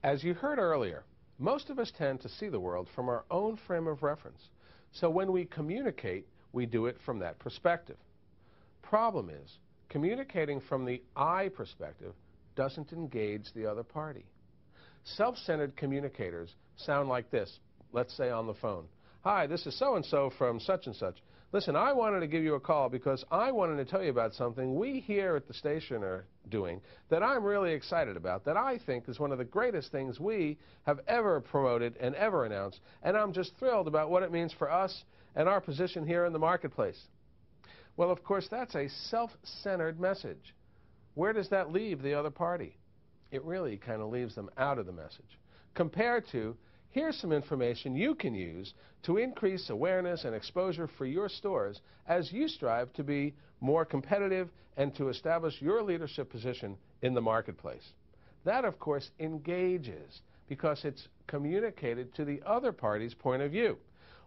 As you heard earlier, most of us tend to see the world from our own frame of reference. So when we communicate, we do it from that perspective. Problem is, communicating from the I perspective doesn't engage the other party. Self-centered communicators sound like this, let's say on the phone. Hi, this is so-and-so from such and such. Listen, I wanted to give you a call because I wanted to tell you about something we here at the station are doing that I'm really excited about, that I think is one of the greatest things we have ever promoted and ever announced, and I'm just thrilled about what it means for us and our position here in the marketplace. Well, of course, that's a self-centered message. Where does that leave the other party? It really kind of leaves them out of the message. Compared to, here's some information you can use to increase awareness and exposure for your stores as you strive to be more competitive and to establish your leadership position in the marketplace. That, of course, engages because it's communicated to the other party's point of view.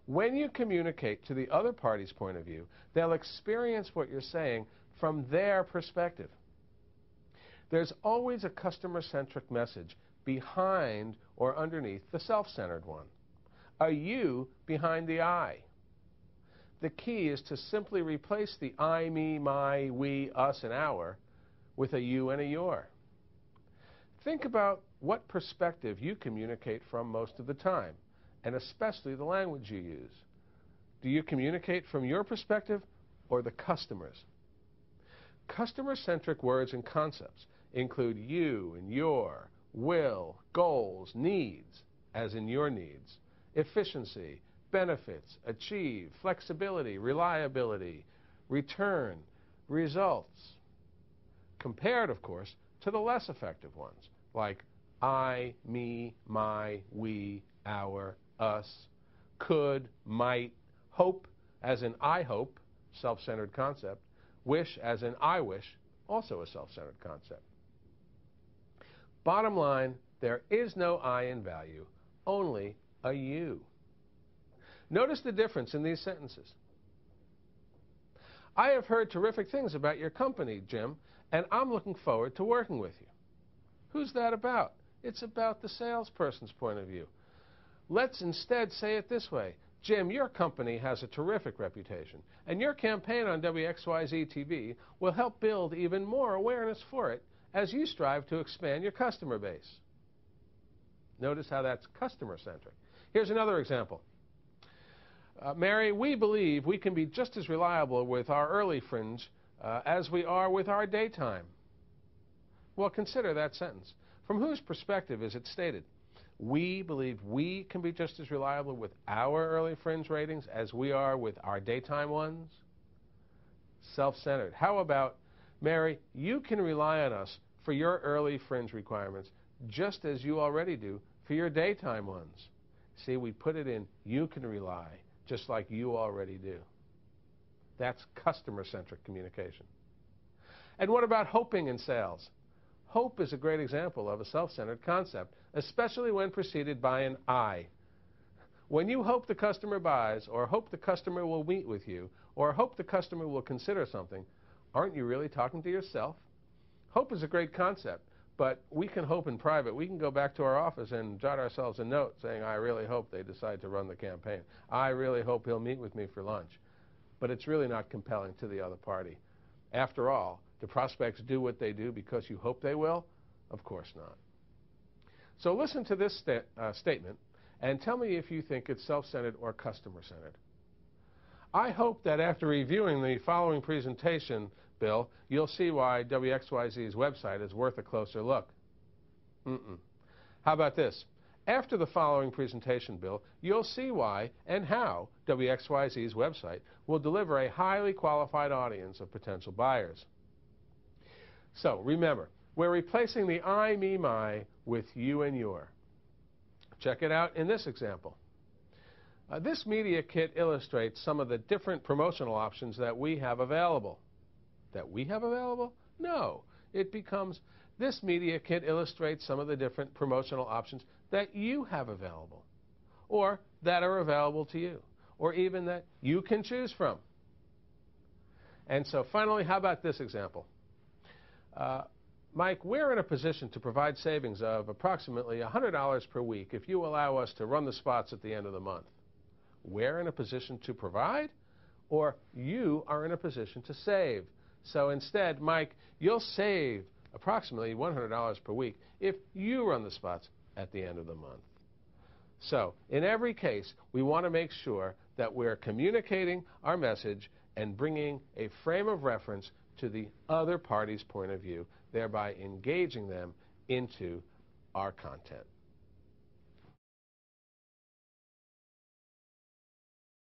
When you communicate to the other party's point of view, they'll experience what you're saying from their perspective. There's always a customer-centric message behind or underneath the self-centered one, a you behind the I. The key is to simply replace the I, me, my, we, us, and our with a you and a your. Think about what perspective you communicate from most of the time, and especially the language you use. Do you communicate from your perspective or the customer's? Customer-centric words and concepts include you and your, will, goals, needs, as in your needs, efficiency, benefits, achieve, flexibility, reliability, return, results. Compared, of course, to the less effective ones, like I, me, my, we, our, us, could, might, hope, as in I hope, self-centered concept, wish, as in I wish, also a self-centered concept. Bottom line, there is no I in value, only a you. Notice the difference in these sentences. I have heard terrific things about your company, Jim, and I'm looking forward to working with you. Who's that about? It's about the salesperson's point of view. Let's instead say it this way. Jim, your company has a terrific reputation, and your campaign on WXYZ TV will help build even more awareness for it as you strive to expand your customer base. Notice how that's customer-centric. Here's another example. Mary, we believe we can be just as reliable with our early fringe as we are with our daytime. Well, consider that sentence. From whose perspective is it stated? We believe we can be just as reliable with our early fringe ratings as we are with our daytime ones? Self-centered. How about, Mary, you can rely on us for your early fringe requirements just as you already do for your daytime ones. See, we put it in, you can rely, just like you already do. That's customer-centric communication. And what about hoping in sales? Hope is a great example of a self-centered concept, especially when preceded by an I. When you hope the customer buys, or hope the customer will meet with you, or hope the customer will consider something, aren't you really talking to yourself? Hope is a great concept, but we can hope in private. We can go back to our office and jot ourselves a note saying, I really hope they decide to run the campaign. I really hope he'll meet with me for lunch. But it's really not compelling to the other party. After all, do prospects do what they do because you hope they will? Of course not. So listen to this statement and tell me if you think it's self-centered or customer-centered. I hope that after reviewing the following presentation, Bill, you'll see why WXYZ's website is worth a closer look. How about this? After the following presentation, Bill, you'll see why and how WXYZ's website will deliver a highly qualified audience of potential buyers. So remember, we're replacing the I, me, my with you and your. Check it out in this example. This media kit illustrates some of the different promotional options that we have available. That we have available? No. It becomes, this media kit illustrates some of the different promotional options that you have available, or that are available to you, or even that you can choose from. And so finally, how about this example? Mike, we're in a position to provide savings of approximately $100 per week if you allow us to run the spots at the end of the month. We're in a position to provide, or you are in a position to save. So instead, Mike, you'll save approximately $100 per week if you run the spots at the end of the month. So in every case, we want to make sure that we're communicating our message and bringing a frame of reference to the other party's point of view, thereby engaging them into our content.